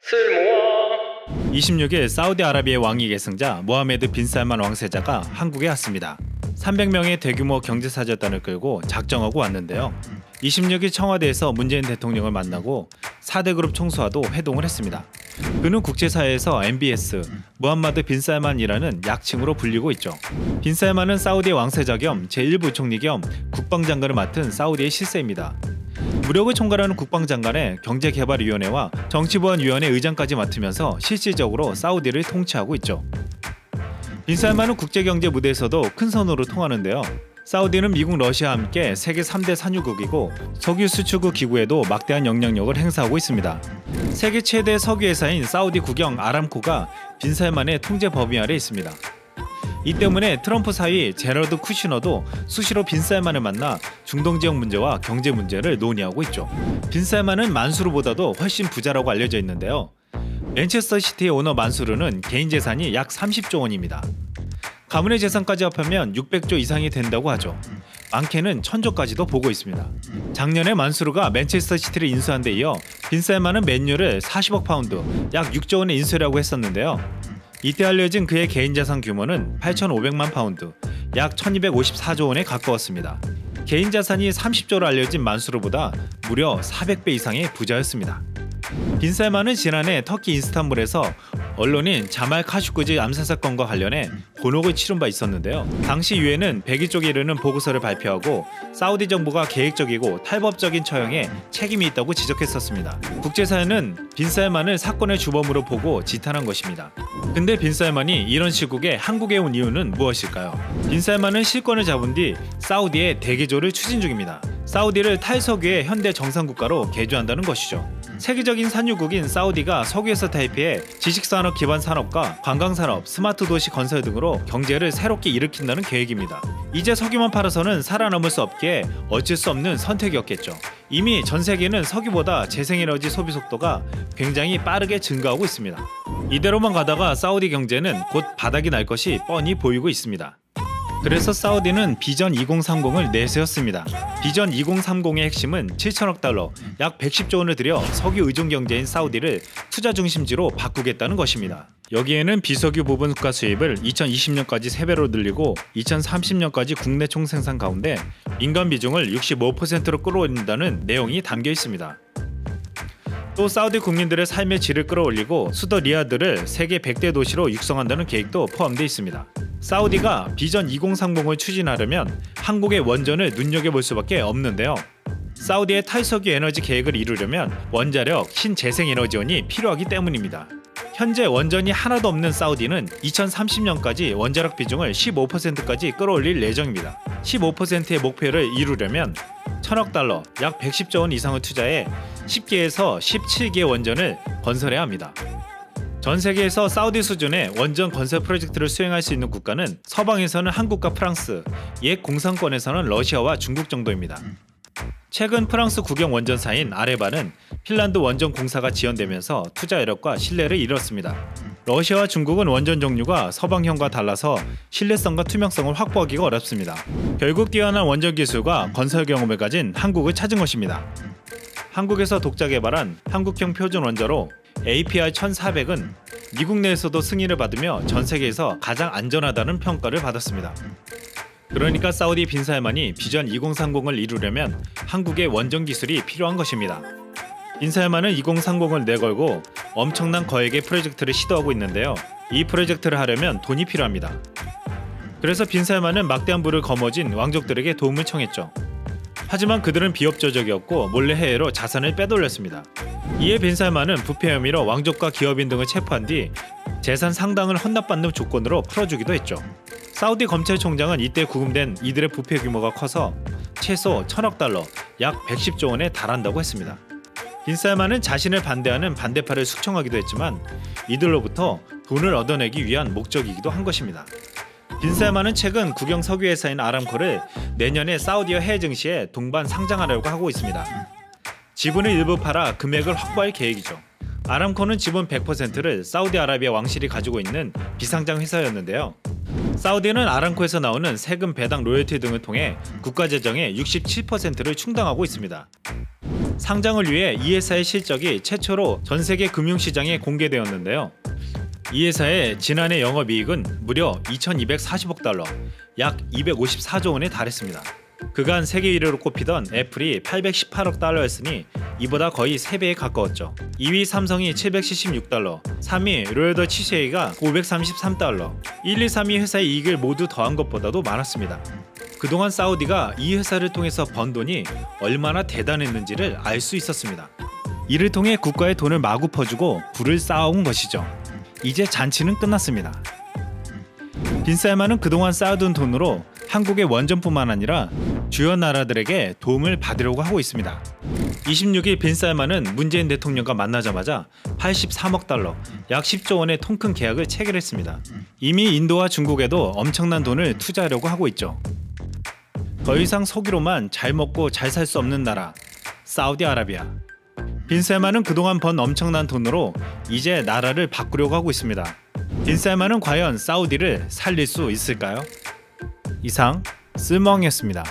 쓸모아 26일 사우디아라비아 왕위 계승자 모하메드 빈 살만 왕세자가 한국에 왔습니다. 300명의 대규모 경제사절단을 끌고 작정하고 왔는데요. 26일 청와대에서 문재인 대통령을 만나고 4대 그룹 총수와도 회동을 했습니다. 그는 국제사회에서 MBS, 무함마드 빈 살만이라는 약칭으로 불리고 있죠. 빈 살만은 사우디의 왕세자 겸 제1부총리 겸 국방장관을 맡은 사우디의 실세입니다. 무력을 총괄하는 국방장관의 경제개발위원회와 정치보안위원회 의장까지 맡으면서 실질적으로 사우디를 통치하고 있죠. 빈 살만은 국제경제 무대에서도 큰 손으로 통하는데요. 사우디는 미국, 러시아와 함께 세계 3대 산유국이고 석유 수출국 기구에도 막대한 영향력을 행사하고 있습니다. 세계 최대 석유회사인 사우디 국영 아람코가 빈 살만의 통제 범위 아래 있습니다. 이 때문에 트럼프 사위 제러드 쿠시너도 수시로 빈 살만을 만나 중동 지역 문제와 경제 문제를 논의하고 있죠. 빈 살만은 만수르보다도 훨씬 부자라고 알려져 있는데요. 맨체스터 시티의 오너 만수르는 개인 재산이 약 30조 원입니다. 가문의 재산까지 합하면 600조 이상이 된다고 하죠. 많게는 1000조까지도 보고 있습니다. 작년에 만수르가 맨체스터 시티를 인수한 데 이어 빈 살만은 맨유를 40억 파운드, 약 6조 원에 인수라고 했었는데요. 이때 알려진 그의 개인 자산 규모는 8,500만 파운드, 약 1254조 원에 가까웠습니다. 개인 자산이 30조로 알려진 만수르보다 무려 400배 이상의 부자였습니다. 빈 살만은 지난해 터키 이스탄불에서 언론인 자말 카슈쿠지 암살 사건과 관련해 곤혹을 치른 바 있었는데요. 당시 유엔은 100일 쪽에 이르는 보고서를 발표하고 사우디 정부가 계획적이고 탈법적인 처형에 책임이 있다고 지적했었습니다. 국제사회는 빈 살만을 사건의 주범으로 보고 지탄한 것입니다. 근데 빈 살만이 이런 시국에 한국에 온 이유는 무엇일까요? 빈 살만은 실권을 잡은 뒤 사우디의 대개조를 추진 중입니다. 사우디를 탈석유의 현대 정상국가로 개조한다는 것이죠. 세계적인 산유국인 사우디가 석유에서 타입해 지식산업 기반 산업과 관광산업, 스마트 도시 건설 등으로 경제를 새롭게 일으킨다는 계획입니다. 이제 석유만 팔아서는 살아남을 수 없기에 어쩔 수 없는 선택이었겠죠. 이미 전 세계는 석유보다 재생에너지 소비 속도가 굉장히 빠르게 증가하고 있습니다. 이대로만 가다가 사우디 경제는 곧 바닥이 날 것이 뻔히 보이고 있습니다. 그래서 사우디는 비전 2030을 내세웠습니다. 비전 2030의 핵심은 7천억 달러, 약 110조 원을 들여 석유 의존 경제인 사우디를 투자 중심지로 바꾸겠다는 것입니다. 여기에는 비석유 부분 국가 수입을 2020년까지 3배로 늘리고 2030년까지 국내 총생산 가운데 민간 비중을 65%로 끌어올린다는 내용이 담겨 있습니다. 또 사우디 국민들의 삶의 질을 끌어올리고 수도 리야드를 세계 100대 도시로 육성한다는 계획도 포함되어 있습니다. 사우디가 비전 2030을 추진하려면 한국의 원전을 눈여겨볼 수밖에 없는데요. 사우디의 탈석유 에너지 계획을 이루려면 원자력, 신재생에너지원이 필요하기 때문입니다. 현재 원전이 하나도 없는 사우디는 2030년까지 원자력 비중을 15%까지 끌어올릴 예정입니다. 15%의 목표를 이루려면 1000억 달러, 약 110조 원 이상을 투자해 10개에서 17개 원전을 건설해야 합니다. 전 세계에서 사우디 수준의 원전 건설 프로젝트를 수행할 수 있는 국가는 서방에서는 한국과 프랑스, 옛 공산권에서는 러시아와 중국 정도입니다. 최근 프랑스 국영 원전사인 아레바는 핀란드 원전 공사가 지연되면서 투자 여력과 신뢰를 잃었습니다. 러시아와 중국은 원전 종류가 서방형과 달라서 신뢰성과 투명성을 확보하기가 어렵습니다. 결국 뛰어난 원전 기술과 건설 경험을 가진 한국을 찾은 것입니다. 한국에서 독자 개발한 한국형 표준 원자로 APR 1400은 미국 내에서도 승인을 받으며 전 세계에서 가장 안전하다는 평가를 받았습니다. 그러니까 사우디 빈 살만이 비전 2030을 이루려면 한국의 원전 기술이 필요한 것입니다. 빈 살만은 2030을 내걸고 엄청난 거액의 프로젝트를 시도하고 있는데요. 이 프로젝트를 하려면 돈이 필요합니다. 그래서 빈 살만은 막대한 부를 거머쥔 왕족들에게 도움을 청했죠. 하지만 그들은 비협조적이었고 몰래 해외로 자산을 빼돌렸습니다. 이에 빈 살만은 부패 혐의로 왕족과 기업인 등을 체포한 뒤 재산 상당을 헌납받는 조건으로 풀어주기도 했죠. 사우디 검찰총장은 이때 구금된 이들의 부패 규모가 커서 최소 1000억 달러, 약 110조 원에 달한다고 했습니다. 빈 살만은 자신을 반대하는 반대파를 숙청하기도 했지만 이들로부터 돈을 얻어내기 위한 목적이기도 한 것입니다. 빈 살만은 최근 국영 석유회사인 아람코를 내년에 사우디와 해외 증시에 동반 상장하려고 하고 있습니다. 지분을 일부 팔아 금액을 확보할 계획이죠. 아람코는 지분 100%를 사우디아라비아 왕실이 가지고 있는 비상장 회사였는데요. 사우디는 아람코에서 나오는 세금 배당 로열티 등을 통해 국가 재정의 67%를 충당하고 있습니다. 상장을 위해 이 회사의 실적이 최초로 전 세계 금융시장에 공개되었는데요. 이 회사의 지난해 영업이익은 무려 2240억 달러, 약 254조 원에 달했습니다. 그간 세계 1위로 꼽히던 애플이 818억 달러였으니 이보다 거의 3배에 가까웠죠. 2위 삼성이 776달러, 3위 로열더 치쉐이가 533달러, 1, 2, 3위 회사의 이익을 모두 더한 것보다도 많았습니다. 그동안 사우디가 이 회사를 통해서 번 돈이 얼마나 대단했는지를 알 수 있었습니다. 이를 통해 국가의 돈을 마구 퍼주고 부를 쌓아온 것이죠. 이제 잔치는 끝났습니다. 빈살만은 그동안 쌓아둔 돈으로 한국의 원전뿐만 아니라 주요 나라들에게 도움을 받으려고 하고 있습니다. 26일 빈살만은 문재인 대통령과 만나자마자 83억 달러, 약 10조 원의 통큰 계약을 체결했습니다. 이미 인도와 중국에도 엄청난 돈을 투자하려고 하고 있죠. 더 이상 석유로만 잘 먹고 잘 살 수 없는 나라, 사우디아라비아. 빈살만은 그동안 번 엄청난 돈으로 이제 나라를 바꾸려고 하고 있습니다. 빈살만은 과연 사우디를 살릴 수 있을까요? 이상 쓸멍이었습니다.